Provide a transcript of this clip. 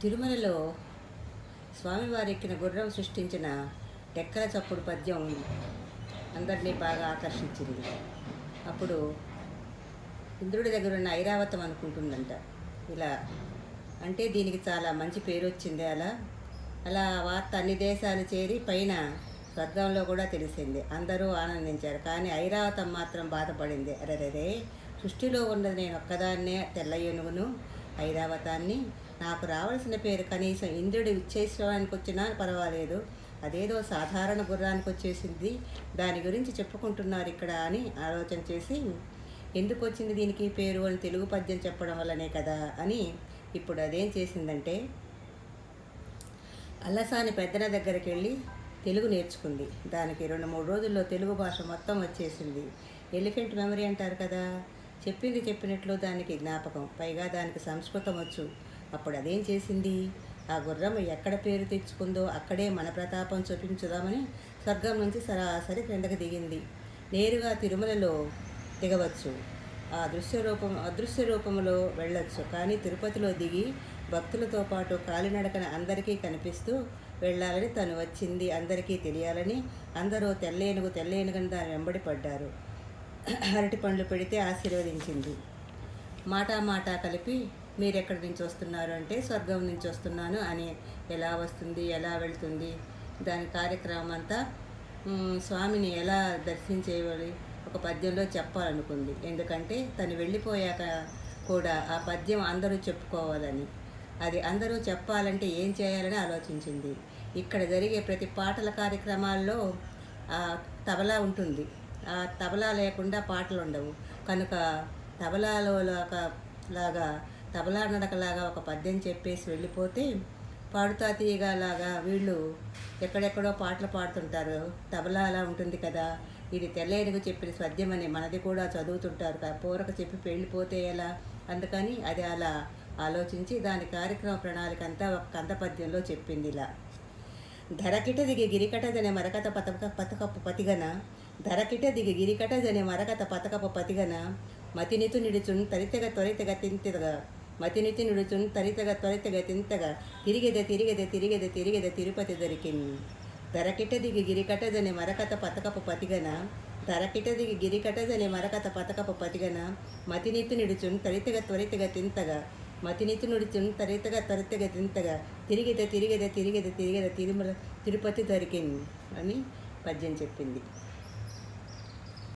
తిరుమలలో స్వామివారి ఎక్కిన గుర్రం సృష్టించిన టెక్కల చప్పుడు పద్యం అందరినీ బాగా ఆకర్షించింది. అప్పుడు ఇంద్రుడి దగ్గర ఉన్న ఐరావతం అనుకుంటుందంట, ఇలా అంటే దీనికి చాలా మంచి పేరు వచ్చింది. అలా అలా వార్త అన్ని దేశాలు చేరి పైన స్వర్గంలో కూడా తెలిసింది. అందరూ ఆనందించారు. కానీ ఐరావతం మాత్రం బాధపడింది. అరెరే, సృష్టిలో ఉన్నది నేను ఒక్కదాన్నే, తెల్ల ఏనుగును ఐరావతాన్ని. నాకు రావాల్సిన పేరు కనీసం ఇంద్రుడి ఉచ్చేశ్వరానికి వచ్చినా పర్వాలేదు, అదేదో సాధారణ గుర్రానికి వచ్చేసింది, దాని గురించి చెప్పుకుంటున్నారు ఇక్కడ అని ఆలోచన చేసి, ఎందుకు వచ్చింది దీనికి పేరు అని తెలుగు పద్యం చెప్పడం వల్లనే కదా అని ఇప్పుడు అదేం చేసిందంటే, అల్లసాని పెద్దన దగ్గరికి వెళ్ళి తెలుగు నేర్చుకుంది. దానికి 2-3 రోజుల్లో తెలుగు భాష మొత్తం వచ్చేసింది. ఎలిఫెంట్ మెమరీ అంటారు కదా, చెప్పింది చెప్పినట్లు దానికి జ్ఞాపకం, పైగా దానికి సంస్కృతం వచ్చు. అప్పుడు అదేం చేసింది, ఆ గుర్రం ఎక్కడ పేరు తెచ్చుకుందో అక్కడే మన ప్రతాపం చూపించుదామని స్వర్గం నుంచి సరాసరి క్రిందకి దిగింది. నేరుగా తిరుమలలో దిగవచ్చు, అదృశ్య రూపంలో వెళ్ళొచ్చు. కానీ తిరుపతిలో దిగి భక్తులతో పాటు కాలినడకన అందరికీ కనిపిస్తూ వెళ్ళాలని తను వచ్చింది అందరికీ తెలియాలని అందరూ తెల్లేనుగని దాని వెంబడి పడ్డారు. అరటి పండ్లు పెడితే ఆశీర్వదించింది. మాట కలిపి మీరెక్కడి నుంచి వస్తున్నారు అంటే స్వర్గం నుంచి వస్తున్నాను అని, ఎలా వస్తుంది ఎలా వెళ్తుంది దాని కార్యక్రమం అంతా స్వామిని ఎలా దర్శించేయాలి ఒక పద్యంలో చెప్పాలనుకుంది. ఎందుకంటే తను వెళ్ళిపోయాక కూడా ఆ పద్యం అందరూ చెప్పుకోవాలని, అది అందరూ చెప్పాలంటే ఏం చేయాలని ఆలోచించింది. ఇక్కడ జరిగే ప్రతి పాటల కార్యక్రమాల్లో తబలా ఉంటుంది. ఆ తబలా లేకుండా పాటలు ఉండవు. కనుక తబలాలో లాగా తబలా నడకలాగా ఒక పద్యం చెప్పేసి వెళ్ళిపోతే, పాడుతా తీయగాలాగా వీళ్ళు ఎక్కడెక్కడో పాటలు పాడుతుంటారు. తబలా అలా ఉంటుంది కదా, ఇది తెల్లేనుగు చెప్పిన పద్యం అని మనది కూడా చదువుతుంటారు కదా, పూరక చెప్పి వెళ్ళిపోతే ఎలా, అందుకని అది అలా ఆలోచించి దాని కార్యక్రమ ప్రణాళిక అంతా ఒక కంద పద్యంలో చెప్పింది. ఇలా ధరకిట దిగి గిరికటజనే మరకత పతకపు పతిగన, ధరకిట దిగి గిరికటజనే మరకత పతకపు పతిగన, మతినితు నిడుచున్ త్వరితగ తింతగా తిరిగెద తిరుపతి దొరికిన్. ధరకిట దిగి గిరికటజనే మరకత పతకపు పతిగన, ధరకిట దిగి గిరికటజనే మరకత పతకపు పతిగన, మతినితు నిడుచున్ త్వరితగ తింతగా తిరిగెద తిరుమల తిరుపతి దొరికిన్ అని పద్యం చెప్పింది.